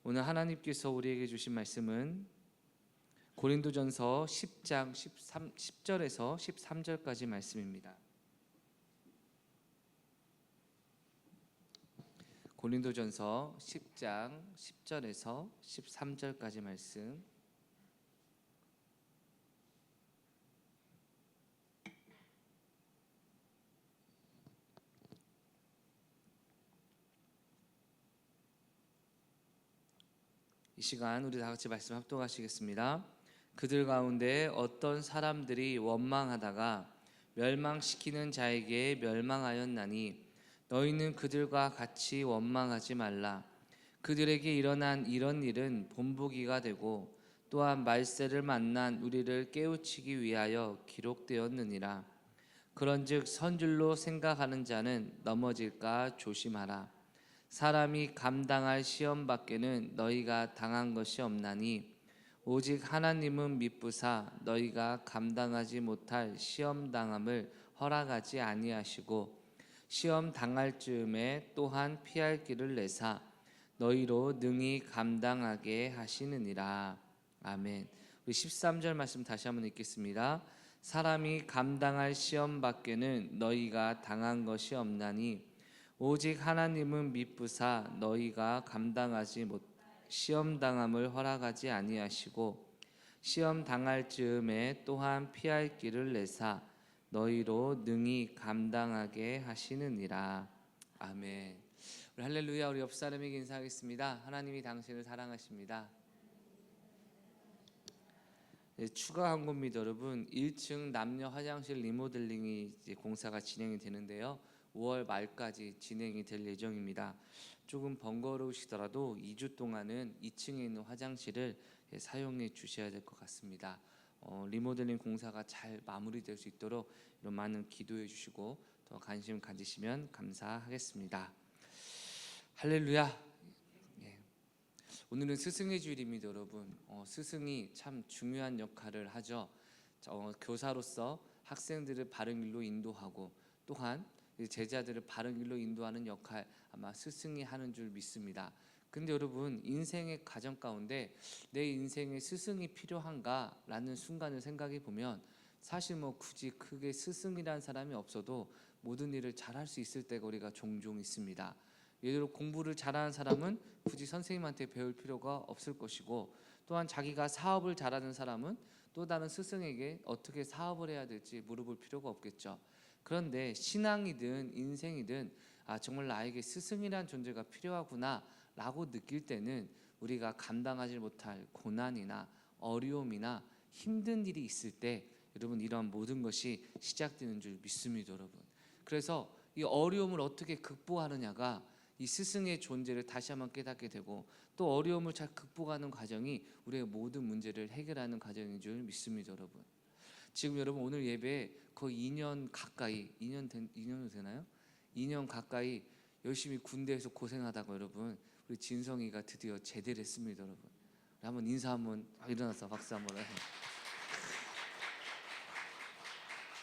오늘 하나님께서 우리에게 주신 말씀은 고린도전서 10장 10절에서 13절까지 말씀입니다. 고린도전서 10장 10절에서 13절까지 말씀. 이 시간 우리 다 같이 말씀 합독하시겠습니다. 그들 가운데 어떤 사람들이 원망하다가 멸망시키는 자에게 멸망하였나니 너희는 그들과 같이 원망하지 말라. 그들에게 일어난 이런 일은 본보기가 되고 또한 말세를 만난 우리를 깨우치기 위하여 기록되었느니라. 그런즉 선줄로 생각하는 자는 넘어질까 조심하라. 사람이 감당할 시험 밖에는 너희가 당한 것이 없나니 오직 하나님은 미쁘사 너희가 감당하지 못할 시험 당함을 허락하지 아니하시고 시험 당할 즈음에 또한 피할 길을 내사 너희로 능히 감당하게 하시느니라. 아멘. 우리 13절 말씀 다시 한번 읽겠습니다. 사람이 감당할 시험 밖에는 너희가 당한 것이 없나니 오직 하나님은 미쁘사 너희가 감당하지 못 시험 당함을 허락하지 아니하시고 시험 당할 즈음에 또한 피할 길을 내사 너희로 능히 감당하게 하시느니라. 아멘. 우리 할렐루야. 우리 옆 사람에게 인사하겠습니다. 하나님이 당신을 사랑하십니다. 추가 광고입니다. 여러분, 1층 남녀 화장실 리모델링이 이제 공사가 진행이 되는데요. 5월 말까지 진행이 될 예정입니다. 조금 번거로우시더라도 2주 동안은 2층에 있는 화장실을 사용해 주셔야 될 것 같습니다. 리모델링 공사가 잘 마무리될 수 있도록 이런 많은 기도해 주시고 더 관심 가지시면 감사하겠습니다. 할렐루야. 오늘은 스승의 주일입니다. 여러분, 스승이 참 중요한 역할을 하죠. 교사로서 학생들을 바른 길로 인도하고 또한 제자들을 바른 길로 인도하는 역할 아마 스승이 하는 줄 믿습니다. 근데 여러분, 인생의 과정 가운데 내 인생에 스승이 필요한가 라는 순간을 생각해 보면 사실 굳이 크게 스승이라는 사람이 없어도 모든 일을 잘할 수 있을 때가 우리가 종종 있습니다. 예를 들어 공부를 잘하는 사람은 굳이 선생님한테 배울 필요가 없을 것이고 또한 자기가 사업을 잘하는 사람은 또 다른 스승에게 어떻게 사업을 해야 될지 물어볼 필요가 없겠죠. 그런데 신앙이든 인생이든 정말 나에게 스승이란 존재가 필요하구나 라고 느낄 때는 우리가 감당하지 못할 고난이나 어려움이나 힘든 일이 있을 때 여러분 이러한 모든 것이 시작되는 줄 믿습니다. 여러분, 그래서 이 어려움을 어떻게 극복하느냐가 이 스승의 존재를 다시 한번 깨닫게 되고 또 어려움을 잘 극복하는 과정이 우리의 모든 문제를 해결하는 과정인 줄 믿습니다. 여러분, 지금 여러분 오늘 예배 거의 2년 가까이 2년도 되나요? 2년 가까이 열심히 군대에서 고생하다가 여러분 우리 진성이가 드디어 제대를 했습니다. 여러분, 한번 인사 한번 일어나서 박수 한번 해요.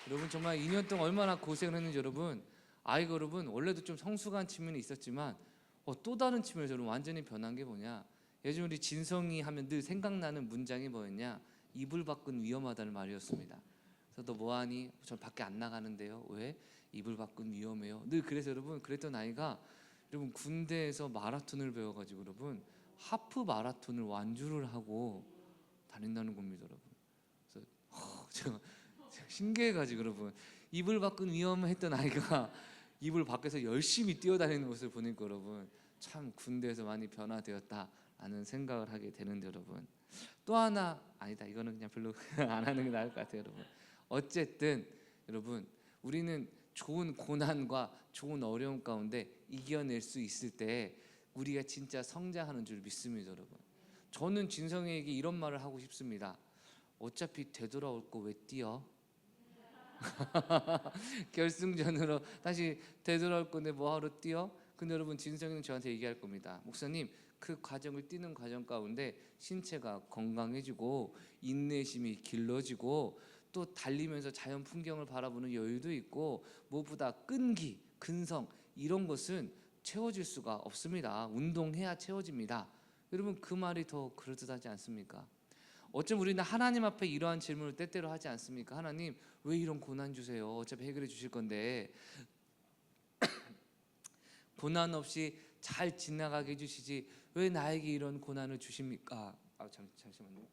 여러분 정말 2년 동안 얼마나 고생을 했는지 여러분, 아이가 여러분 원래도 좀 성숙한 측면이 있었지만 또 다른 측면에서 여러분 완전히 변한 게 뭐냐, 요즘 우리 진성이 하면 늘 생각나는 문장이 뭐였냐, 이불 밖은 위험하다는 말이었습니다. 그래서 너 뭐하니? 전 밖에 안 나가는데요. 왜? 이불 밖은 위험해요. 늘 그래서 여러분 그랬던 아이가 여러분 군대에서 마라톤을 배워가지고 여러분 하프 마라톤을 완주를 하고 다닌다는 겁니다. 여러분, 그래서 제가 신기해가지고 여러분 이불 밖은 위험했던 아이가 이불 밖에서 열심히 뛰어다니는 모습을 보니까 여러분 참 군대에서 많이 변화되었다라는 생각을 하게 되는데 여러분, 또 하나 아니다 이거는 그냥 별로 안 하는 게 나을 것 같아요. 여러분, 어쨌든 여러분 우리는 좋은 고난과 좋은 어려움 가운데 이겨낼 수 있을 때 우리가 진짜 성장하는 줄 믿습니다. 여러분, 저는 진성에게 이런 말을 하고 싶습니다. 어차피 되돌아올 거 왜 뛰어? 결승전으로 다시 되돌아올 건데 뭐하러 뛰어? 근데 여러분 진성이는 저한테 얘기할 겁니다. 목사님, 그 과정을 뛰는 과정 가운데 신체가 건강해지고 인내심이 길러지고 또 달리면서 자연 풍경을 바라보는 여유도 있고 무엇보다 끈기, 근성 이런 것은 채워질 수가 없습니다. 운동해야 채워집니다. 여러분 그 말이 더 그럴듯하지 않습니까? 어쩜 우리는 하나님 앞에 이러한 질문을 때때로 하지 않습니까? 하나님 왜 이런 고난 주세요? 어차피 해결해 주실 건데 고난 없이 잘 지나가게 해주시지 왜 나에게 이런 고난을 주십니까? 잠시만요.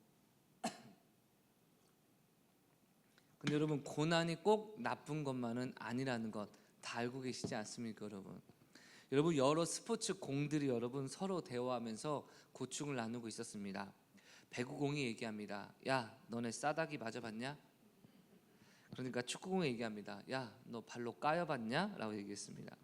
근데 여러분 고난이 꼭 나쁜 것만은 아니라는 것 다 알고 계시지 않습니까, 여러분? 여러분 여러 스포츠 공들이 여러분 서로 대화하면서 고충을 나누고 있었습니다. 배구공이 얘기합니다. 야, 너네 싸다기 맞아봤냐? 그러니까 축구공이 얘기합니다. 야, 너 발로 까여봤냐? 라고 얘기했습니다.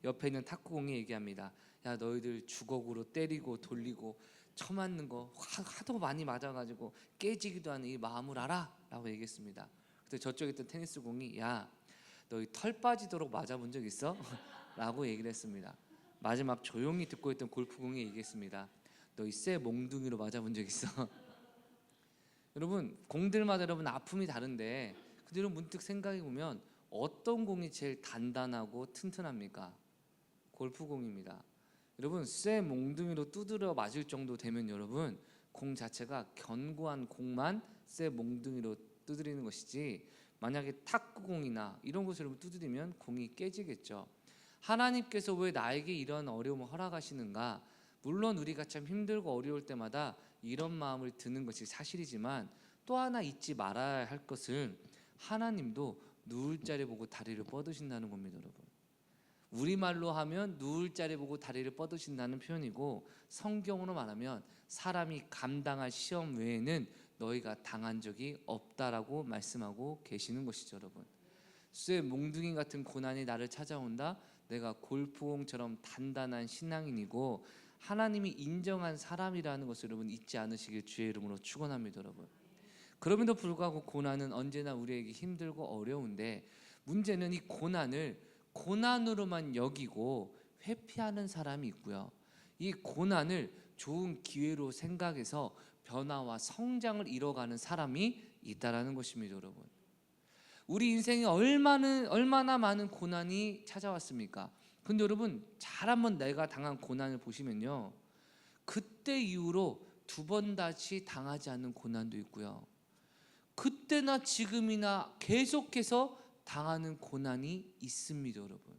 옆에 있는 탁구공이 얘기합니다. 야, 너희들 주걱으로 때리고 돌리고 쳐맞는 거 하도 많이 맞아가지고 깨지기도 하는 이 마음을 알아? 라고 얘기했습니다. 그때 저쪽에 있던 테니스공이 야, 너희 털 빠지도록 맞아본 적 있어? 라고 얘기를 했습니다. 마지막 조용히 듣고 있던 골프공이 얘기했습니다. 너희 쇠 몽둥이로 맞아본 적 있어? 여러분 공들마다 여러분 아픔이 다른데 근데 여러분 문득 생각해 보면 어떤 공이 제일 단단하고 튼튼합니까? 골프공입니다. 여러분 쇠 몽둥이로 두드려 맞을 정도 되면 여러분 공 자체가 견고한 공만 쇠 몽둥이로 두드리는 것이지 만약에 탁구공이나 이런 것을 여러분 두드리면 공이 깨지겠죠. 하나님께서 왜 나에게 이런 어려움을 허락하시는가? 물론 우리가 참 힘들고 어려울 때마다 이런 마음을 드는 것이 사실이지만 또 하나 잊지 말아야 할 것은 하나님도 누울 자리 보고 다리를 뻗으신다는 겁니다, 여러분. 우리말로 하면 누울 자리 보고 다리를 뻗으신다는 표현이고 성경으로 말하면 사람이 감당할 시험 외에는 너희가 당한 적이 없다라고 말씀하고 계시는 것이죠, 여러분. 쇠 몽둥이 같은 고난이 나를 찾아온다. 내가 골프공처럼 단단한 신앙인이고 하나님이 인정한 사람이라는 것을 여러분 잊지 않으시길 주의 이름으로 축원합니다, 여러분. 그럼에도 불구하고 고난은 언제나 우리에게 힘들고 어려운데 문제는 이 고난을 고난으로만 여기고 회피하는 사람이 있고요. 이 고난을 좋은 기회로 생각해서 변화와 성장을 이뤄가는 사람이 있다라는 것입니다, 여러분. 우리 인생에 얼마나 많은 고난이 찾아왔습니까? 근데 여러분 잘 한번 내가 당한 고난을 보시면요, 그때 이후로 두 번 다시 당하지 않는 고난도 있고요, 그때나 지금이나 계속해서 당하는 고난이 있습니다, 여러분.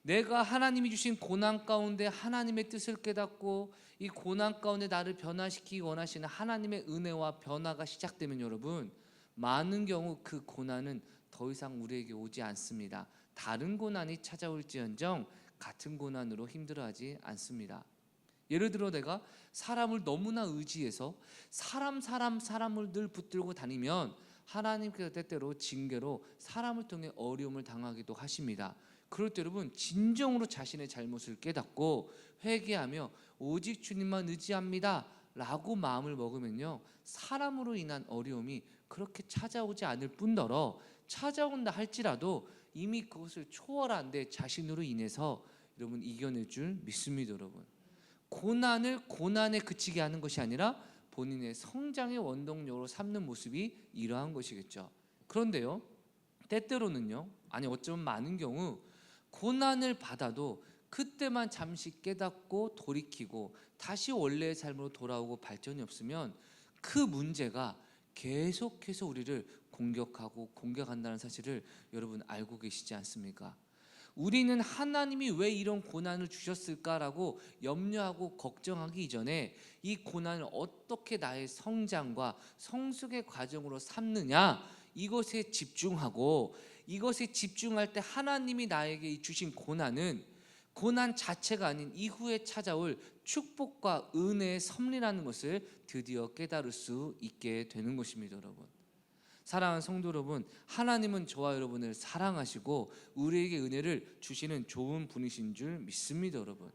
내가 하나님이 주신 고난 가운데 하나님의 뜻을 깨닫고 이 고난 가운데 나를 변화시키기 원하시는 하나님의 은혜와 변화가 시작되면 여러분 많은 경우 그 고난은 더 이상 우리에게 오지 않습니다. 다른 고난이 찾아올지언정 같은 고난으로 힘들어하지 않습니다. 예를 들어 내가 사람을 너무나 의지해서 사람을 늘 붙들고 다니면 하나님께서 때때로 징계로 사람을 통해 어려움을 당하기도 하십니다. 그럴 때 여러분 진정으로 자신의 잘못을 깨닫고 회개하며 오직 주님만 의지합니다 라고 마음을 먹으면요, 사람으로 인한 어려움이 그렇게 찾아오지 않을 뿐더러 찾아온다 할지라도 이미 그것을 초월한 내 자신으로 인해서 여러분 이겨낼 줄 믿습니다, 여러분. 고난을 고난에 그치게 하는 것이 아니라 본인의 성장의 원동력으로 삼는 모습이 이러한 것이겠죠. 그런데요, 때때로는요, 아니 어쩌면 많은 경우 고난을 받아도 그때만 잠시 깨닫고 돌이키고 다시 원래의 삶으로 돌아오고 발전이 없으면 그 문제가 계속해서 우리를 공격한다는 사실을 여러분 알고 계시지 않습니까? 우리는 하나님이 왜 이런 고난을 주셨을까라고 염려하고 걱정하기 이전에 이 고난을 어떻게 나의 성장과 성숙의 과정으로 삼느냐, 이것에 집중하고 이것에 집중할 때 하나님이 나에게 주신 고난은 고난 자체가 아닌 이후에 찾아올 축복과 은혜의 섭리라는 것을 드디어 깨달을 수 있게 되는 것입니다, 여러분. 사랑하는 성도 여러분, 하나님은 저와 여러분을 사랑하시고 우리에게 은혜를 주시는 좋은 분이신 줄 믿습니다, 여러분.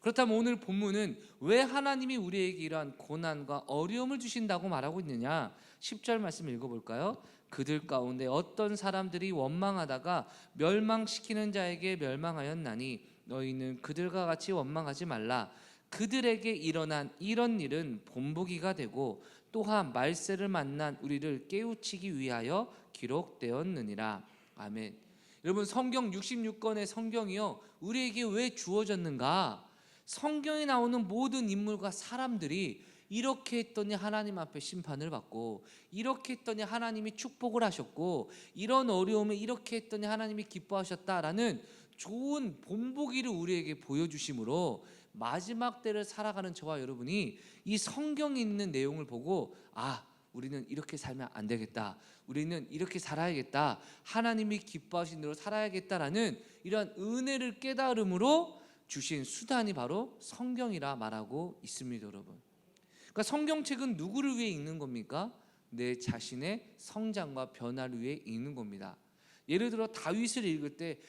그렇다면 오늘 본문은 왜 하나님이 우리에게 이러한 고난과 어려움을 주신다고 말하고 있느냐? 10절 말씀 읽어볼까요? 그들 가운데 어떤 사람들이 원망하다가 멸망시키는 자에게 멸망하였나니 너희는 그들과 같이 원망하지 말라. 그들에게 일어난 이런 일은 본보기가 되고 또한 말세를 만난 우리를 깨우치기 위하여 기록되었느니라. 아멘. 여러분 성경 66권의 성경이요, 우리에게 왜 주어졌는가? 성경에 나오는 모든 인물과 사람들이 이렇게 했더니 하나님 앞에 심판을 받고, 이렇게 했더니 하나님이 축복을 하셨고, 이런 어려움에 이렇게 했더니 하나님이 기뻐하셨다라는 좋은 본보기를 우리에게 보여주심으로 마지막 때를 살아가는 저와 여러분이 이 성경에 있는 내용을 보고, 우리는 이렇게 살면 안 되겠다, 우리는 이렇게 살아야겠다, 하나님이 기뻐하신 대로 살아야겠다라는 이러한 은혜를 깨달음으로 주신 수단이 바로 성경이라 말하고 있습니다, 여러분. 그러니까 성경책은 누구를 위해 읽는 겁니까? 내 자신의 성장과 변화를 위해 읽는 겁니다. 예를 들어 다윗을 읽을 때,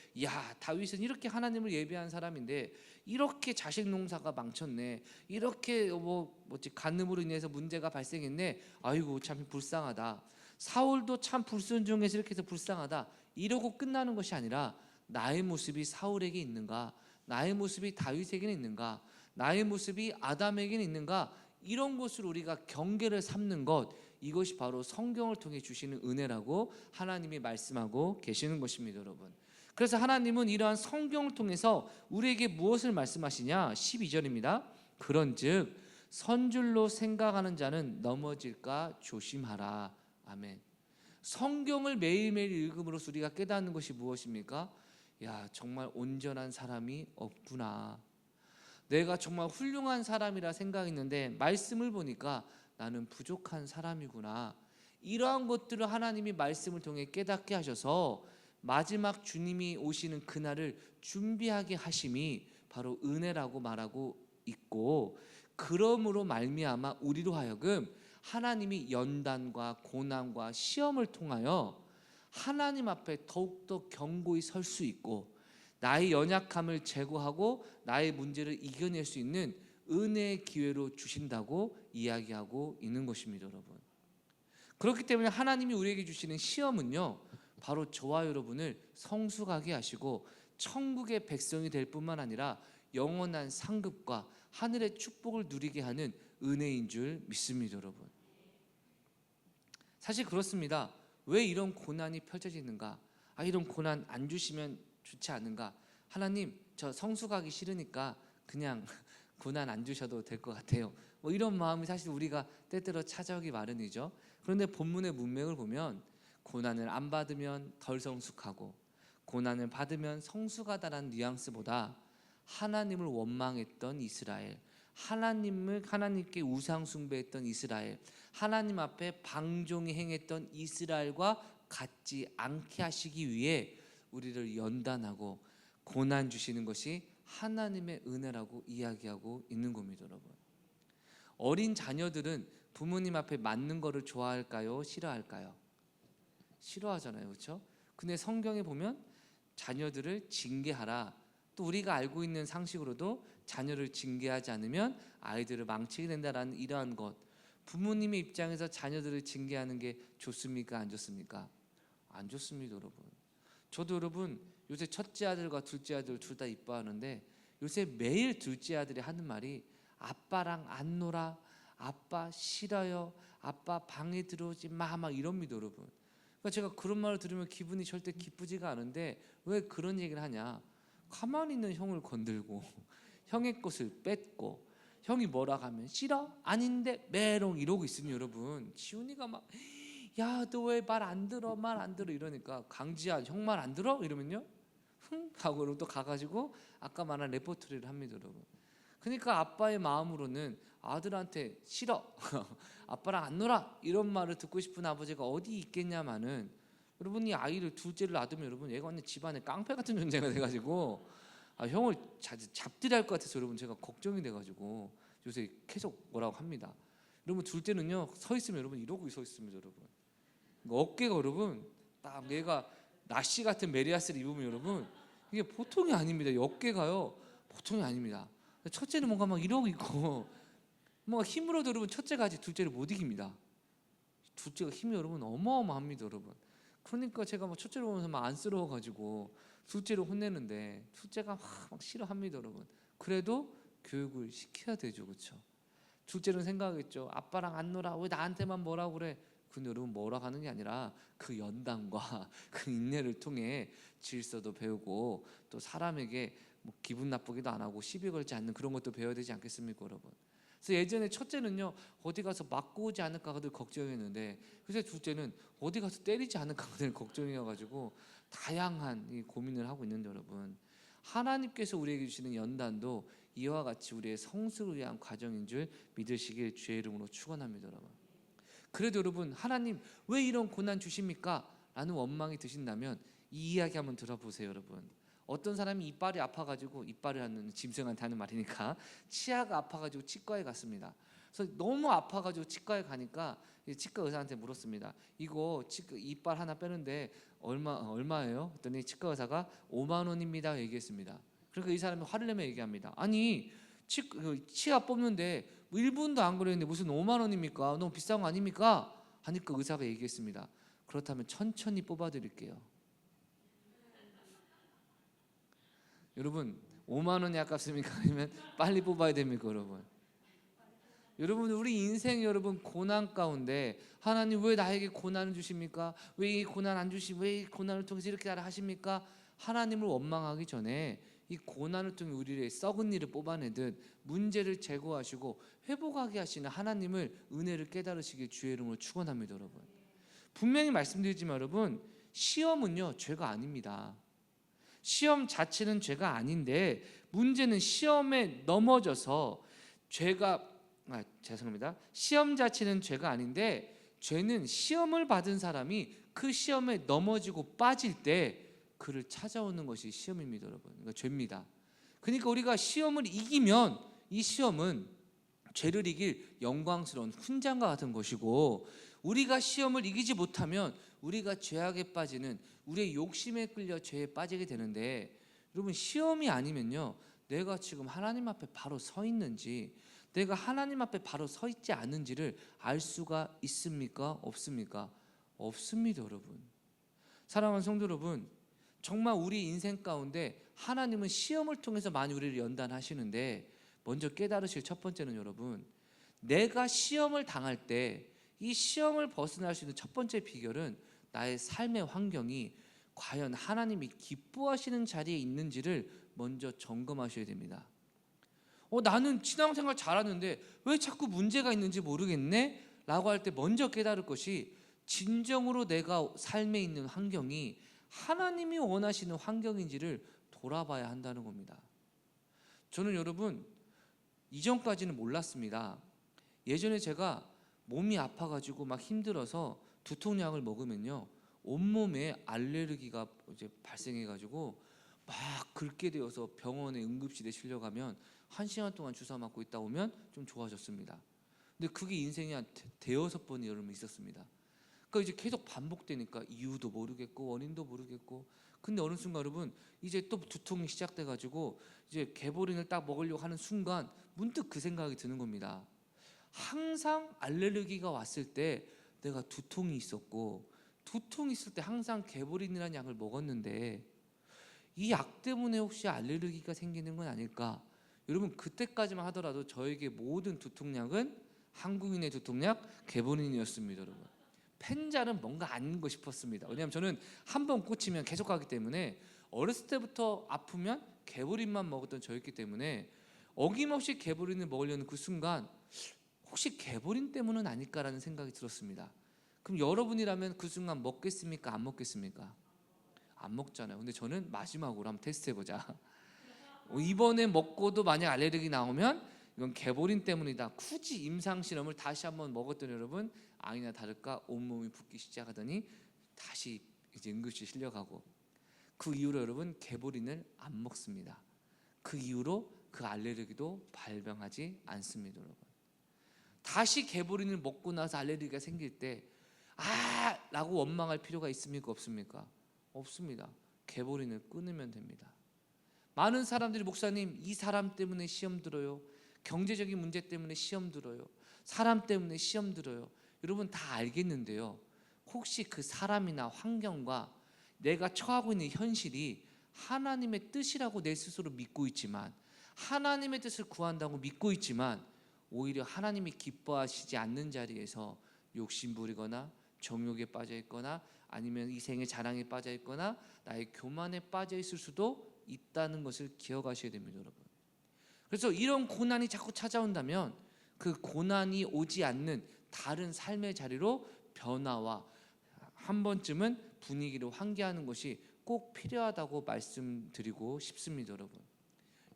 다윗은 이렇게 하나님을 예배한 사람인데 이렇게 자식 농사가 망쳤네, 이렇게 간음으로 인해서 문제가 발생했네, 아이고 참 불쌍하다. 사울도 참 불순종해서 이렇게 해서 불쌍하다, 이러고 끝나는 것이 아니라 나의 모습이 사울에게 있는가, 나의 모습이 다윗에게는 있는가, 나의 모습이 아담에게는 있는가, 이런 것을 우리가 경계를 삼는 것, 이것이 바로 성경을 통해 주시는 은혜라고 하나님이 말씀하고 계시는 것입니다, 여러분. 그래서 하나님은 이러한 성경을 통해서 우리에게 무엇을 말씀하시냐? 12절입니다. 그런즉 선줄로 생각하는 자는 넘어질까 조심하라. 아멘. 성경을 매일매일 읽음으로써 우리가 깨닫는 것이 무엇입니까? 정말 온전한 사람이 없구나, 내가 정말 훌륭한 사람이라 생각했는데 말씀을 보니까 나는 부족한 사람이구나, 이러한 것들을 하나님이 말씀을 통해 깨닫게 하셔서 마지막 주님이 오시는 그날을 준비하게 하심이 바로 은혜라고 말하고 있고, 그러므로 말미암아 우리로 하여금 하나님이 연단과 고난과 시험을 통하여 하나님 앞에 더욱더 견고히 설 수 있고, 나의 연약함을 제거하고 나의 문제를 이겨낼 수 있는 은혜의 기회로 주신다고 이야기하고 있는 것입니다, 여러분. 그렇기 때문에 하나님이 우리에게 주시는 시험은요, 바로 저와 여러분을 성숙하게 하시고 천국의 백성이 될 뿐만 아니라 영원한 상급과 하늘의 축복을 누리게 하는 은혜인 줄 믿습니다, 여러분. 사실 그렇습니다. 왜 이런 고난이 펼쳐지는가? 이런 고난 안 주시면 좋지 않은가? 하나님, 저 성숙하기 싫으니까 그냥 고난 안 주셔도 될 것 같아요, 이런 마음이 사실 우리가 때때로 찾아오기 마련이죠. 그런데 본문의 문맥을 보면 고난을 안 받으면 덜 성숙하고 고난을 받으면 성숙하다라는 뉘앙스보다 하나님을 원망했던 이스라엘, 하나님께 우상 숭배했던 이스라엘, 하나님 앞에 방종이 행했던 이스라엘과 같지 않게 하시기 위해 우리를 연단하고 고난 주시는 것이 하나님의 은혜라고 이야기하고 있는 겁니다, 여러분. 어린 자녀들은 부모님 앞에 맞는 거를 좋아할까요? 싫어할까요? 싫어하잖아요, 그렇죠? 근데 성경에 보면 자녀들을 징계하라, 또 우리가 알고 있는 상식으로도 자녀를 징계하지 않으면 아이들을 망치게 된다라는 이러한 것, 부모님의 입장에서 자녀들을 징계하는 게 좋습니까? 안 좋습니까? 안 좋습니다, 여러분. 저도 여러분 요새 첫째 아들과 둘째 아들 둘 다 이뻐하는데 요새 매일 둘째 아들이 하는 말이 아빠랑 안 놀아, 아빠 싫어요, 아빠 방에 들어오지 마, 막 이럽니다, 여러분. 그러니까 제가 그런 말을 들으면 기분이 절대 기쁘지가 않은데 왜 그런 얘기를 하냐? 가만히 있는 형을 건들고 형의 것을 뺏고 형이 뭐라 하면 싫어? 아닌데 메롱 이러고 있으면 여러분, 지훈이가 막 야 너 왜 말 안 들어, 말 안 들어 이러니까 강지한 형 말 안 들어? 이러면요 흥 하고 또 가가지고 아까 말한 레퍼토리를 합니다, 여러분. 그러니까 아빠의 마음으로는 아들한테 싫어 아빠랑 안 놀아 이런 말을 듣고 싶은 아버지가 어디 있겠냐마는, 여러분이 아이를 둘째를 놔두면 여러분 얘가 완전 집안에 깡패 같은 존재가 돼가지고 형을 잡들이 할 것 같아서 여러분 제가 걱정이 돼가지고 요새 계속 뭐라고 합니다. 여러분 둘째는요 서 있으면 여러분 이러고 서 있습니다, 여러분. 어깨가 여러분 딱 얘가 나시 같은 메리아스를 입으면 여러분 이게 보통이 아닙니다. 이 어깨가요 보통이 아닙니다. 첫째는 뭔가 막 이러고 있고 뭔가 힘으로도 여러분 첫째가 아직 둘째를 못 이깁니다. 둘째가 힘이 여러분 어마어마합니다, 여러분. 그러니까 제가 막 첫째를 보면서 막 안쓰러워가지고 둘째를 혼내는데 둘째가 막 싫어합니다, 여러분. 그래도 교육을 시켜야 되죠, 그렇죠? 둘째는 생각하겠죠. 아빠랑 안 놀아, 왜 나한테만 뭐라고 그래? 근데 여러분 뭐라 하는 게 아니라 그 연단과 그 인내를 통해 질서도 배우고 또 사람에게 뭐 기분 나쁘기도 안 하고 시비 걸지 않는 그런 것도 배워야 되지 않겠습니까, 여러분? 그래서 예전에 첫째는요, 어디 가서 맞고 오지 않을까가 늘 걱정했는데, 그래서 둘째는 어디 가서 때리지 않을까가 늘 걱정이어가지고 다양한 이 고민을 하고 있는데, 여러분, 하나님께서 우리에게 주시는 연단도 이와 같이 우리의 성숙을 위한 과정인 줄 믿으시길 주의 이름으로 축원합니다, 여러분. 그래도 여러분, 하나님 왜 이런 고난 주십니까? 라는 원망이 드신다면 이 이야기 한번 들어보세요, 여러분. 어떤 사람이 이빨이 아파가지고, 이빨을 하는 짐승한테 하는 말이니까, 치아가 아파가지고 치과에 갔습니다. 그래서 너무 아파가지고 치과에 가니까 치과 의사한테 물었습니다. 이거 이빨 하나 빼는데 얼마예요? 그랬더니 치과 의사가 5만 원입니다 얘기했습니다. 그러니까 이 사람이 화를 내며 얘기합니다. 아니, 치아 뽑는데 뭐 1분도 안 걸렸는데 무슨 5만 원입니까? 너무 비싼 거 아닙니까? 하니까 의사가 얘기했습니다. 그렇다면 천천히 뽑아드릴게요. 여러분, 5만 원이 아깝습니까? 아니면 빨리 뽑아야 됩니까, 여러분? 여러분, 우리 인생, 여러분, 고난 가운데 하나님 왜 나에게 고난을 주십니까? 왜 이 고난 안 주시고 왜 이 고난을 통해서 이렇게 하라 하십니까? 하나님을 원망하기 전에 이 고난을 통해 우리의 썩은 일을 뽑아내듯 문제를 제거하시고 회복하게 하시는 하나님을, 은혜를 깨달으시길 주의 이름으로 축원합니다, 여러분. 분명히 말씀드리지만 여러분, 시험은요 죄가 아닙니다. 시험 자체는 죄가 아닌데, 문제는 시험에 넘어져서 죄송합니다. 시험 자체는 죄가 아닌데, 죄는 시험을 받은 사람이 그 시험에 넘어지고 빠질 때 그를 찾아오는 것이 시험입니다, 여러분. 그러니까 죄입니다. 그러니까 우리가 시험을 이기면 이 시험은 죄를 이길 영광스러운 훈장과 같은 것이고, 우리가 시험을 이기지 못하면 우리가 죄악에 빠지는, 우리의 욕심에 끌려 죄에 빠지게 되는데, 여러분, 시험이 아니면요, 내가 지금 하나님 앞에 바로 서 있는지, 내가 하나님 앞에 바로 서 있지 않은지를 알 수가 있습니까? 없습니까? 없습니다, 여러분. 사랑하는 성도 여러분, 정말 우리 인생 가운데 하나님은 시험을 통해서 많이 우리를 연단하시는데, 먼저 깨달으실 첫 번째는 여러분, 내가 시험을 당할 때 이 시험을 벗어날 수 있는 첫 번째 비결은 나의 삶의 환경이 과연 하나님이 기뻐하시는 자리에 있는지를 먼저 점검하셔야 됩니다. 나는 신앙생활 잘하는데 왜 자꾸 문제가 있는지 모르겠네? 라고 할 때 먼저 깨달을 것이, 진정으로 내가 삶에 있는 환경이 하나님이 원하시는 환경인지를 돌아봐야 한다는 겁니다. 저는 여러분, 이전까지는 몰랐습니다. 예전에 제가 몸이 아파가지고 막 힘들어서 두통약을 먹으면요, 온몸에 알레르기가 이제 발생해가지고 막 긁게 되어서 병원에 응급실에 실려가면 1시간 동안 주사 맞고 있다 오면 좀 좋아졌습니다. 근데 그게 인생이 한 대여섯 번이 여러분 있었습니다. 그러니까 이제 계속 반복되니까 이유도 모르겠고 원인도 모르겠고, 근데 어느 순간 여러분, 이제 또 두통이 시작돼가지고 이제 개보린을 딱 먹으려고 하는 순간 문득 그 생각이 드는 겁니다. 항상 알레르기가 왔을 때 내가 두통이 있었고, 두통이 있을 때 항상 개보린이라는 약을 먹었는데, 이 약 때문에 혹시 알레르기가 생기는 건 아닐까? 여러분, 그때까지만 하더라도 저에게 모든 두통약은 한국인의 두통약 개보린이었습니다, 여러분. 펜자는 뭔가 아닌 거 싶었습니다. 왜냐하면 저는 한번 꽂히면 계속 가기 때문에, 어렸을 때부터 아프면 개보린만 먹었던 저였기 때문에 어김없이 개보린을 먹으려는 그 순간, 혹시 개보린 때문은 아닐까라는 생각이 들었습니다. 그럼 여러분이라면 그 순간 먹겠습니까? 안 먹겠습니까? 안 먹잖아요. 근데 저는 마지막으로 한번 테스트해보자. 이번에 먹고도 만약 알레르기 나오면 이건 개보린 때문이다. 굳이 임상실험을 다시 한번 먹었더니 여러분, 아니나 다를까 온몸이 붓기 시작하더니 다시 이제 응급실 실려가고, 그 이후로 여러분 개보린을 안 먹습니다. 그 이후로 그 알레르기도 발병하지 않습니다, 여러분. 다시 개보린을 먹고 나서 알레르기가 생길 때 라고 원망할 필요가 있습니까? 없습니까? 없습니다. 개보린을 끊으면 됩니다. 많은 사람들이, 목사님 이 사람 때문에 시험 들어요, 경제적인 문제 때문에 시험 들어요, 사람 때문에 시험 들어요. 여러분 다 알겠는데요, 혹시 그 사람이나 환경과 내가 처하고 있는 현실이 하나님의 뜻이라고 내 스스로 믿고 있지만, 하나님의 뜻을 구한다고 믿고 있지만, 오히려 하나님이 기뻐하시지 않는 자리에서 욕심부리거나 정욕에 빠져 있거나, 아니면 이생의 자랑에 빠져 있거나 나의 교만에 빠져 있을 수도 있다는 것을 기억하셔야 됩니다, 여러분. 그래서 이런 고난이 자꾸 찾아온다면 그 고난이 오지 않는 다른 삶의 자리로 변화와 한 번쯤은 분위기를 환기하는 것이 꼭 필요하다고 말씀드리고 싶습니다, 여러분.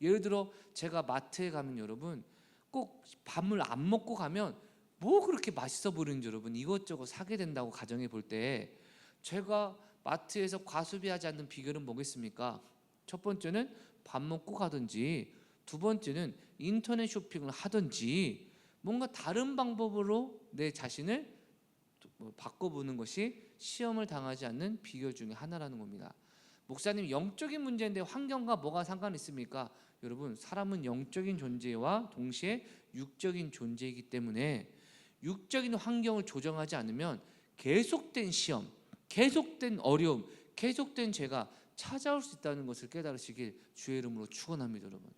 예를 들어 제가 마트에 가면 여러분 꼭 밥을 안 먹고 가면 뭐 그렇게 맛있어 보이는지 여러분 이것저것 사게 된다고 가정해 볼 때 제가 마트에서 과소비하지 않는 비결은 뭐겠습니까? 첫 번째는 밥 먹고 가든지, 두 번째는 인터넷 쇼핑을 하든지 뭔가 다른 방법으로 내 자신을 바꿔보는 것이 시험을 당하지 않는 비결 중에 하나라는 겁니다. 목사님, 영적인 문제인데 환경과 뭐가 상관이 있습니까? 여러분, 사람은 영적인 존재와 동시에 육적인 존재이기 때문에 육적인 환경을 조정하지 않으면 계속된 시험, 계속된 어려움, 계속된 죄가 찾아올 수 있다는 것을 깨달으시길 주의 이름으로 축원합니다, 여러분.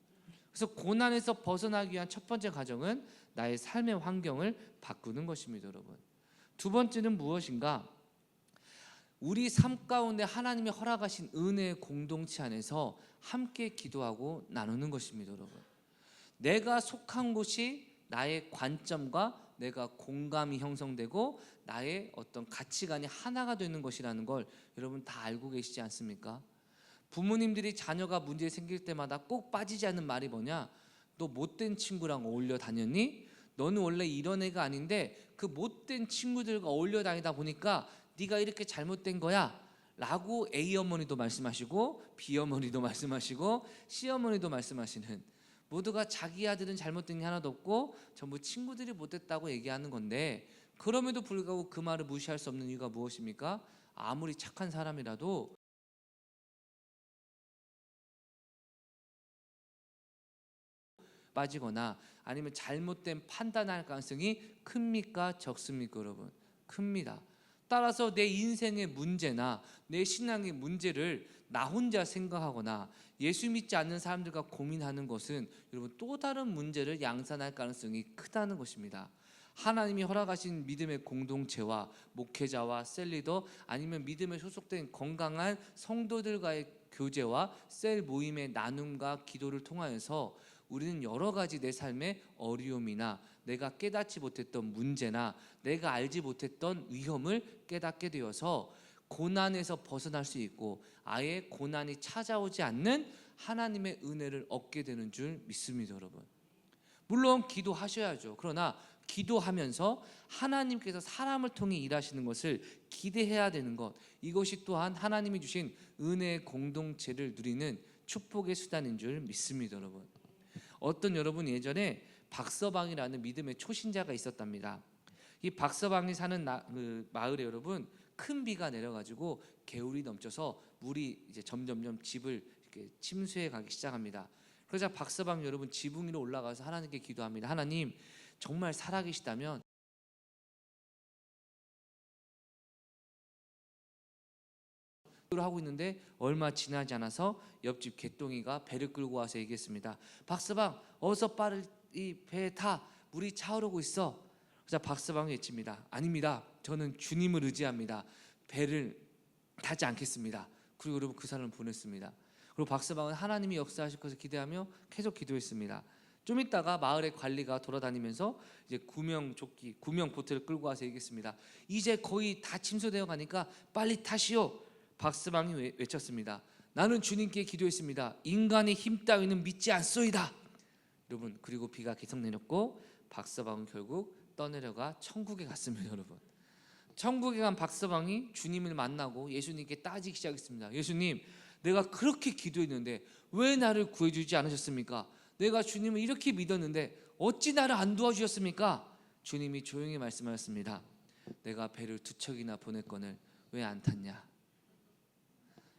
그래서 고난에서 벗어나기 위한 첫 번째 과정은 나의 삶의 환경을 바꾸는 것입니다, 여러분. 두 번째는 무엇인가? 우리 삶 가운데 하나님이 허락하신 은혜의 공동체 안에서 함께 기도하고 나누는 것입니다, 여러분. 내가 속한 곳이 나의 관점과 내가 공감이 형성되고 나의 어떤 가치관이 하나가 되는 것이라는 걸 여러분 다 알고 계시지 않습니까? 부모님들이 자녀가 문제 생길 때마다 꼭 빠지지 않는 말이 뭐냐? 너 못된 친구랑 어울려 다녔니? 너는 원래 이런 애가 아닌데 그 못된 친구들과 어울려 다니다 보니까 네가 이렇게 잘못된 거야 라고 A어머니도 말씀하시고 B어머니도 말씀하시고 C어머니도 말씀하시는, 모두가 자기 아들은 잘못된 게 하나도 없고 전부 친구들이 못됐다고 얘기하는 건데, 그럼에도 불구하고 그 말을 무시할 수 없는 이유가 무엇입니까? 아무리 착한 사람이라도 빠지거나 아니면 잘못된 판단할 가능성이 큽니까? 적습니까? 여러분, 큽니다. 따라서 내 인생의 문제나 내 신앙의 문제를 나 혼자 생각하거나 예수 믿지 않는 사람들과 고민하는 것은 여러분 또 다른 문제를 양산할 가능성이 크다는 것입니다. 하나님이 허락하신 믿음의 공동체와 목회자와 셀리더 아니면 믿음에 소속된 건강한 성도들과의 교제와 셀 모임의 나눔과 기도를 통하여서 우리는 여러 가지 내 삶의 어려움이나 내가 깨닫지 못했던 문제나 내가 알지 못했던 위험을 깨닫게 되어서 고난에서 벗어날 수 있고 아예 고난이 찾아오지 않는 하나님의 은혜를 얻게 되는 줄 믿습니다, 여러분. 물론 기도하셔야죠. 그러나 기도하면서 하나님께서 사람을 통해 일하시는 것을 기대해야 되는 것, 이것이 또한 하나님이 주신 은혜의 공동체를 누리는 축복의 수단인 줄 믿습니다, 여러분. 어떤 여러분 예전에 박서방이라는 믿음의 초신자가 있었답니다. 이 박서방이 사는 마을에 여러분 큰 비가 내려가지고 개울이 넘쳐서 물이 이제 점점점 집을 이렇게 침수해 가기 시작합니다. 그러자 박서방 여러분 지붕 위로 올라가서 하나님께 기도합니다. 하나님, 정말 살아계시다면 하고 있는데 얼마 지나지 않아서 옆집 개똥이가 배를 끌고 와서 얘기했습니다. 박서방, 어서 빨리 이 배에 타, 물이 차오르고 있어. 그래서 박서방이 외칩니다. 아닙니다, 저는 주님을 의지합니다. 배를 타지 않겠습니다. 그리고 여러분 그 사람을 보냈습니다. 그리고 박서방은 하나님이 역사하실 것을 기대하며 계속 기도했습니다. 좀 있다가 마을의 관리가 돌아다니면서 이제 구명조끼, 구명보트를 끌고 와서 얘기했습니다. 이제 거의 다 침수되어 가니까 빨리 타시오. 박서방이 외쳤습니다. 나는 주님께 기도했습니다. 인간의 힘 따위는 믿지 않소이다. 여러분, 그리고 비가 계속 내렸고 박서방은 결국 떠내려가 천국에 갔습니다. 여러분, 천국에 간 박서방이 주님을 만나고 예수님께 따지기 시작했습니다. 예수님, 내가 그렇게 기도했는데 왜 나를 구해주지 않으셨습니까? 내가 주님을 이렇게 믿었는데 어찌 나를 안 도와주셨습니까? 주님이 조용히 말씀하셨습니다. 내가 배를 2척이나 보냈거늘 왜 안 탔냐?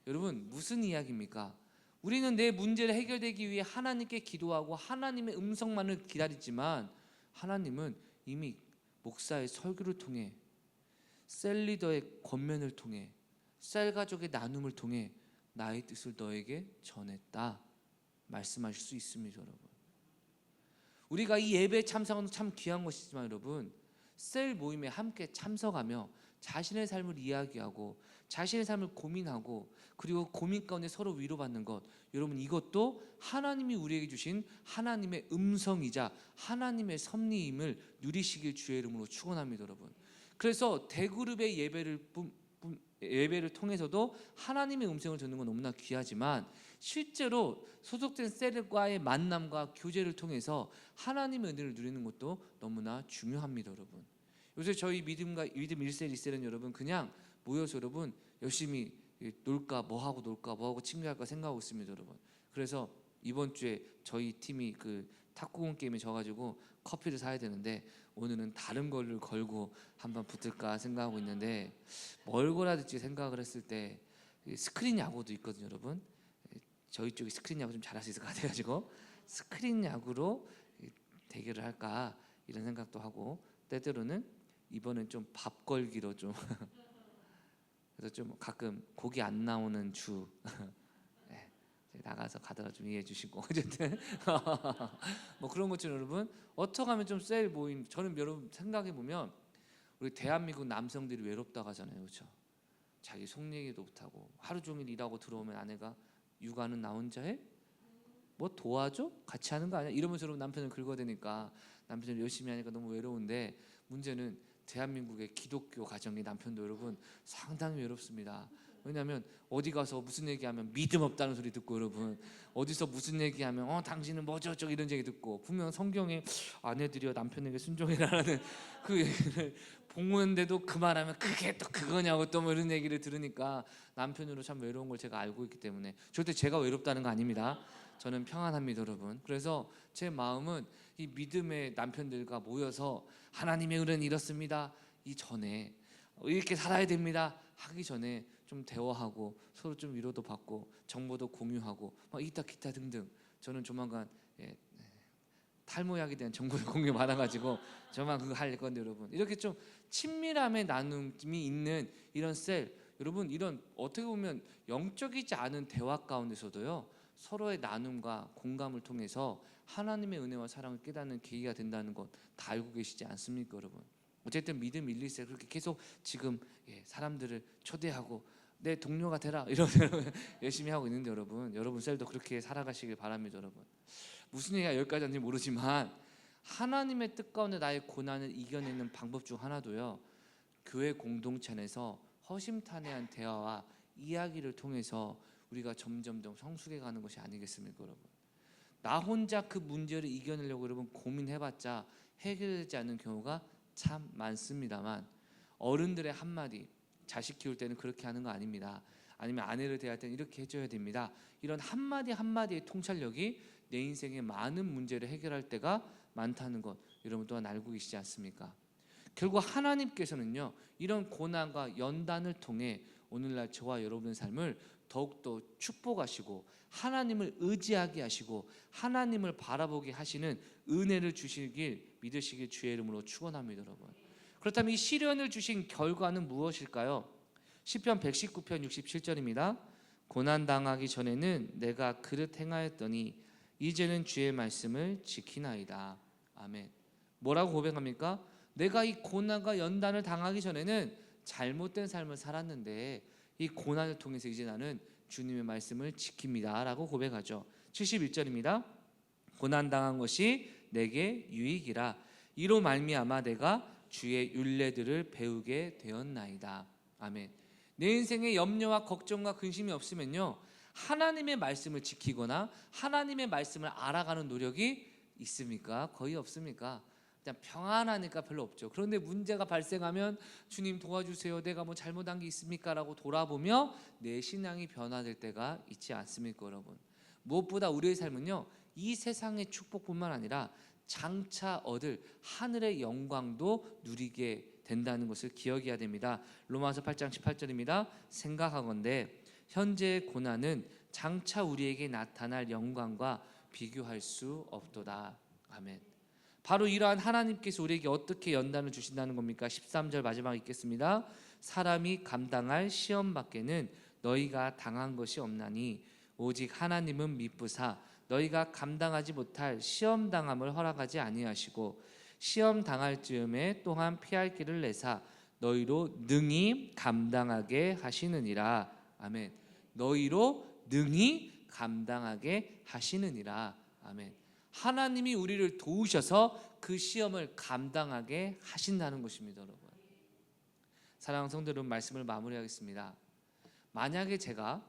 여러분, 무슨 이야기입니까? 우리는 내 문제를 해결되기 위해 하나님께 기도하고 하나님의 음성만을 기다리지만 하나님은 이미 목사의 설교를 통해, 셀 리더의 권면을 통해, 셀 가족의 나눔을 통해 나의 뜻을 너에게 전했다 말씀하실 수 있습니다, 여러분. 우리가 이 예배에 참석하는 참 귀한 것이지만 여러분, 셀 모임에 함께 참석하며 자신의 삶을 이야기하고 자신의 삶을 고민하고 그리고 고민 가운데 서로 위로받는 것, 여러분 이것도 하나님이 우리에게 주신 하나님의 음성이자 하나님의 섭리임을 누리시길 주의 이름으로 축원합니다, 여러분. 그래서 대그룹의 예배를 통해서도 하나님의 음성을 듣는 건 너무나 귀하지만 실제로 소속된 셀과의 만남과 교제를 통해서 하나님의 은혜를 누리는 것도 너무나 중요합니다, 여러분. 요새 저희 믿음 1셀 2셀은 여러분 그냥 모여서 여러분 열심히 놀까 뭐하고 친구할까 생각하고 있습니다, 여러분. 그래서 이번 주에 저희 팀이 그 탁구공 게임에 져가지고 커피를 사야 되는데 오늘은 다른 걸로 걸고 한번 붙을까 생각하고 있는데 뭘 걸어야 될지 생각을 했을 때 스크린 야구도 있거든요, 여러분. 저희 쪽이 스크린 야구 좀 잘할 수 있을 것 같아가지고 스크린 야구로 대결을 할까 이런 생각도 하고, 때때로는 이번엔 좀 밥 걸기로 좀 그래서 좀 가끔 고기 안 나오는 주 네, 나가서 가다가 좀 이해해 주시고 어쨌든 뭐 그런 것처럼 여러분 어떻게 하면 좀 셀 모임, 저는 여러분 생각해 보면 우리 대한민국 남성들이 외롭다고 하잖아요, 그렇죠? 자기 속 얘기도 못하고 하루 종일 일하고 들어오면 아내가 육아는 나 혼자 해? 뭐 도와줘? 같이 하는 거 아니야? 이러면서 남편을 긁어대니까 남편이 열심히 하니까 너무 외로운데, 문제는 대한민국의 기독교 가정의 남편도 여러분 상당히 외롭습니다. 왜냐하면 어디 가서 무슨 얘기하면 믿음 없다는 소리 듣고, 여러분 어디서 무슨 얘기하면 당신은 뭐죠 어쩌고 이런 얘기 듣고, 분명 성경에 아내들이여 남편에게 순종해라라는 그 얘기를 보는데도 그 말하면 그게 또 그거냐고 또 뭐 이런 얘기를 들으니까 남편으로 참 외로운 걸 제가 알고 있기 때문에 절대 제가 외롭다는 거 아닙니다. 저는 평안합니다, 여러분. 그래서 제 마음은 이 믿음의 남편들과 모여서 하나님의 은혜는 이렇습니다 이전에 이렇게 살아야 됩니다 하기 전에 좀 대화하고 서로 좀 위로도 받고 정보도 공유하고 막 이따 기타 등등. 저는 조만간 탈모약에 대한 정보를 공유 많아가지고 저만 그거 할 건데, 여러분 이렇게 좀 친밀함의 나눔이 있는 이런 셀, 여러분 이런 어떻게 보면 영적이지 않은 대화 가운데서도요 서로의 나눔과 공감을 통해서 하나님의 은혜와 사랑을 깨닫는 계기가 된다는 것 다 알고 계시지 않습니까, 여러분? 어쨌든 믿음 1, 2셀 그렇게 계속 지금 사람들을 초대하고 내 동료가 되라 이러면서 열심히 하고 있는데, 여러분 셀도 그렇게 살아가시길 바랍니다, 여러분. 무슨 얘기가 여기까지 왔는지 모르지만 하나님의 뜻 가운데 나의 고난을 이겨내는 방법 중 하나도요 교회 공동체 안에서 허심탄회한 대화와 이야기를 통해서 우리가 점점 더 성숙해 가는 것이 아니겠습니까, 여러분? 나 혼자 그 문제를 이겨내려고 여러분 고민해봤자 해결되지 않는 경우가 참 많습니다만, 어른들의 한마디, 자식 키울 때는 그렇게 하는 거 아닙니다, 아니면 아내를 대할 때는 이렇게 해줘야 됩니다, 이런 한마디 한마디의 통찰력이 내 인생의 많은 문제를 해결할 때가 많다는 것 여러분 또한 알고 계시지 않습니까? 결국 하나님께서는요 이런 고난과 연단을 통해 오늘날 저와 여러분의 삶을 더욱더 축복하시고 하나님을 의지하게 하시고 하나님을 바라보게 하시는 은혜를 주시길 믿으시길 주의 이름으로 축원합니다, 여러분. 그렇다면 이 시련을 주신 결과는 무엇일까요? 시편 119편 67절입니다. 고난당하기 전에는 내가 그릇 행하였더니 이제는 주의 말씀을 지키나이다. 아멘. 뭐라고 고백합니까? 내가 이 고난과 연단을 당하기 전에는 잘못된 삶을 살았는데 이 고난을 통해서 이제 나는 주님의 말씀을 지킵니다 라고 고백하죠. 71절입니다. 고난당한 것이 내게 유익이라 이로 말미암아 내가 주의 율례들을 배우게 되었나이다. 아멘. 내 인생에 염려와 걱정과 근심이 없으면요 하나님의 말씀을 지키거나 하나님의 말씀을 알아가는 노력이 있습니까? 거의 없습니까? 그냥 평안하니까 별로 없죠. 그런데 문제가 발생하면 주님 도와주세요, 내가 뭐 잘못한 게 있습니까? 라고 돌아보며 내 신앙이 변화될 때가 있지 않습니까, 여러분? 무엇보다 우리의 삶은요 이 세상의 축복뿐만 아니라 장차 얻을 하늘의 영광도 누리게 된다는 것을 기억해야 됩니다. 로마서 8장 18절입니다. 생각하건대 현재의 고난은 장차 우리에게 나타날 영광과 비교할 수 없도다. 아멘. 바로 이러한 하나님께서 우리에게 어떻게 연단을 주신다는 겁니까? 13절 마지막 읽겠습니다. 사람이 감당할 시험 밖에는 너희가 당한 것이 없나니 오직 하나님은 미쁘사 너희가 감당하지 못할 시험 당함을 허락하지 아니하시고 시험 당할 즈음에 또한 피할 길을 내사 너희로 능히 감당하게 하시느니라. 아멘. 너희로 능히 감당하게 하시느니라. 아멘. 하나님이 우리를 도우셔서 그 시험을 감당하게 하신다는 것입니다, 여러분. 사랑하는 성도 여러분, 말씀을 마무리하겠습니다. 만약에 제가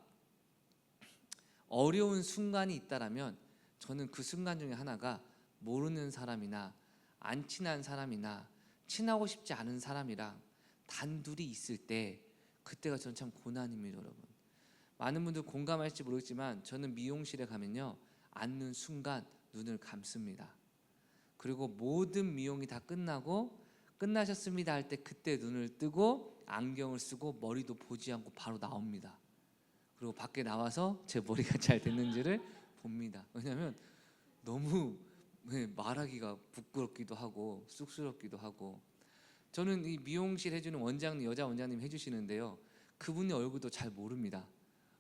어려운 순간이 있다라면 저는 그 순간 중에 하나가 모르는 사람이나 안 친한 사람이나 친하고 싶지 않은 사람이랑 단둘이 있을 때, 그때가 저는 참 고난입니다, 여러분. 많은 분들 공감할지 모르겠지만 저는 미용실에 가면요, 앉는 순간 눈을 감습니다. 그리고 모든 미용이 다 끝나고 끝나셨습니다 할 때 그때 눈을 뜨고 안경을 쓰고 머리도 보지 않고 바로 나옵니다. 그리고 밖에 나와서 제 머리가 잘 됐는지를 봅니다. 왜냐하면 너무 말하기가 부끄럽기도 하고 쑥스럽기도 하고. 저는 이 미용실 해주는 원장님, 여자 원장님 해주시는데요, 그분의 얼굴도 잘 모릅니다.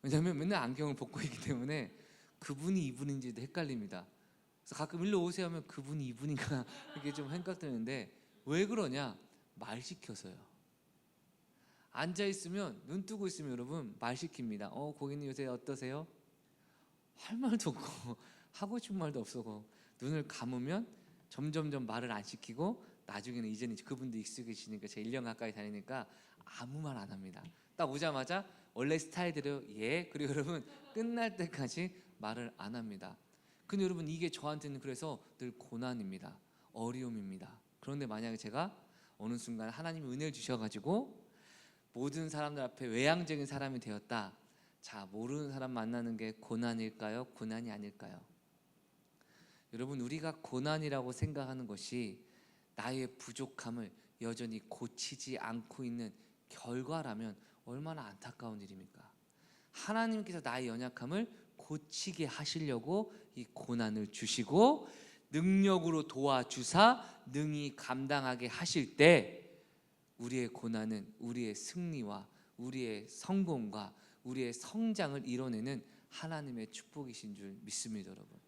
왜냐하면 맨날 안경을 벗고 있기 때문에 그분이 이분인지도 헷갈립니다. 그래서 가끔 일로 오세요 하면 그분이 이분인가 이렇게 좀 생각되는데, 왜 그러냐? 말 시켜서요. 앉아있으면, 눈 뜨고 있으면 여러분 말 시킵니다. 고객님 요새 어떠세요? 할 말도 없고 하고 싶은 말도 없고, 눈을 감으면 점점점 말을 안 시키고, 나중에는 이제는 그분도 익숙해지니까 제가 1년 가까이 다니니까 아무 말 안 합니다. 딱 오자마자 원래 스타일대로 예, 그리고 여러분 끝날 때까지 말을 안 합니다. 근데 여러분 이게 저한테는 그래서 늘 고난입니다. 어려움입니다. 그런데 만약에 제가 어느 순간 하나님이 은혜를 주셔가지고 모든 사람들 앞에 외향적인 사람이 되었다. 자, 모르는 사람 만나는 게 고난일까요? 고난이 아닐까요? 여러분, 우리가 고난이라고 생각하는 것이 나의 부족함을 여전히 고치지 않고 있는 결과라면 얼마나 안타까운 일입니까? 하나님께서 나의 연약함을 고치게 하시려고 이 고난을 주시고 능력으로 도와주사 능히 감당하게 하실 때, 우리의 고난은 우리의 승리와 우리의 성공과 우리의 성장을 이뤄내는 하나님의 축복이신 줄 믿습니다, 여러분.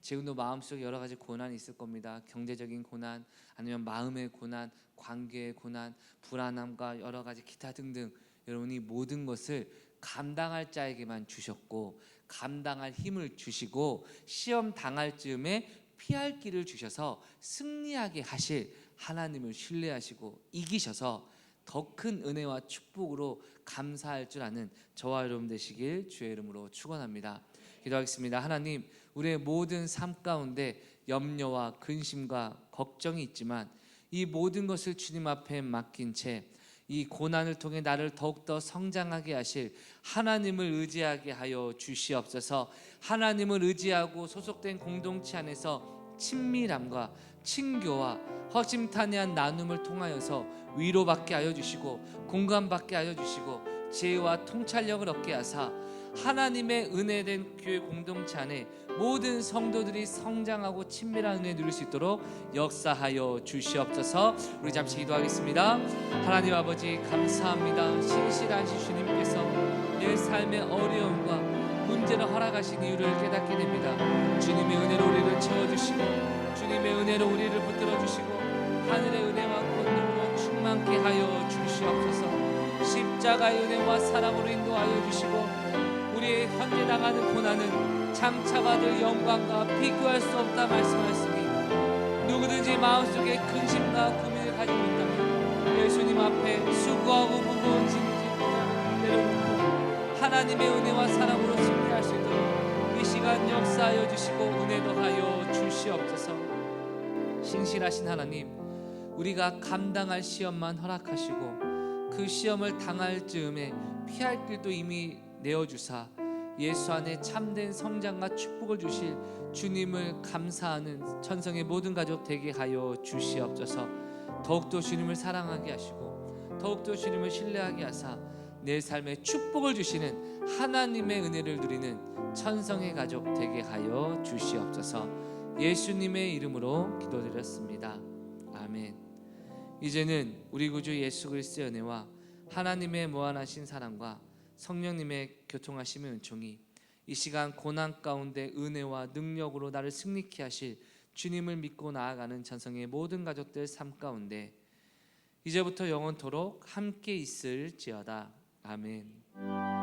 지금도 마음속에 여러 가지 고난이 있을 겁니다. 경제적인 고난, 아니면 마음의 고난, 관계의 고난, 불안함과 여러 가지 기타 등등. 여러분이 모든 것을 감당할 자에게만 주셨고, 감당할 힘을 주시고, 시험 당할 즈음에 피할 길을 주셔서 승리하게 하실 하나님을 신뢰하시고 이기셔서 더 큰 은혜와 축복으로 감사할 줄 아는 저와 여러분 되시길 주의 이름으로 축원합니다. 기도하겠습니다. 하나님, 우리의 모든 삶 가운데 염려와 근심과 걱정이 있지만 이 모든 것을 주님 앞에 맡긴 채 이 고난을 통해 나를 더욱더 성장하게 하실 하나님을 의지하게 하여 주시옵소서. 하나님을 의지하고 소속된 공동체 안에서 친밀함과 친교와 허심탄회한 나눔을 통하여서 위로받게 하여 주시고 공감받게 하여 주시고 지혜와 통찰력을 얻게 하사 하나님의 은혜된 교회 공동체 안에 모든 성도들이 성장하고 친밀한 은혜 누릴 수 있도록 역사하여 주시옵소서. 우리 잠시 기도하겠습니다. 하나님 아버지, 감사합니다. 신실하신 주님께서 내 삶의 어려움과 문제를 허락하신 이유를 깨닫게 됩니다. 주님의 은혜로 우리를 채워주시고 주님의 은혜로 우리를 붙들어주시고 하늘의 은혜와 권능으로 충만케 하여 주시옵소서. 십자가의 은혜와 사랑으로 인도하여 주시고 우리의 현재 당하는 고난은 장차 받을 영광과 비교할 수 없다 말씀하셨으니, 누구든지 마음속에 근심과 고민을 가지고 있다면 예수님 앞에 수고하고 무거운 짐을 내려놓고 하나님의 은혜와 사랑으로 승리할 수 있도록 이 시간 역사하여 주시고 은혜도 하여 주시옵소서. 신실하신 하나님, 우리가 감당할 시험만 허락하시고 그 시험을 당할 즈음에 피할 길도 이미 내어주사 예수 안에 참된 성장과 축복을 주실 주님을 감사하는 천성의 모든 가족 되게 하여 주시옵소서. 더욱더 주님을 사랑하게 하시고 더욱더 주님을 신뢰하게 하사 내 삶에 축복을 주시는 하나님의 은혜를 누리는 천성의 가족 되게 하여 주시옵소서. 예수님의 이름으로 기도드렸습니다. 아멘. 이제는 우리 구주 예수 그리스도의 은혜와 하나님의 무한하신 사랑과 성령님의 교통하심의 은총이 이 시간 고난 가운데 은혜와 능력으로 나를 승리케 하실 주님을 믿고 나아가는 천성의 모든 가족들 삶 가운데 이제부터 영원토록 함께 있을지어다. 아멘.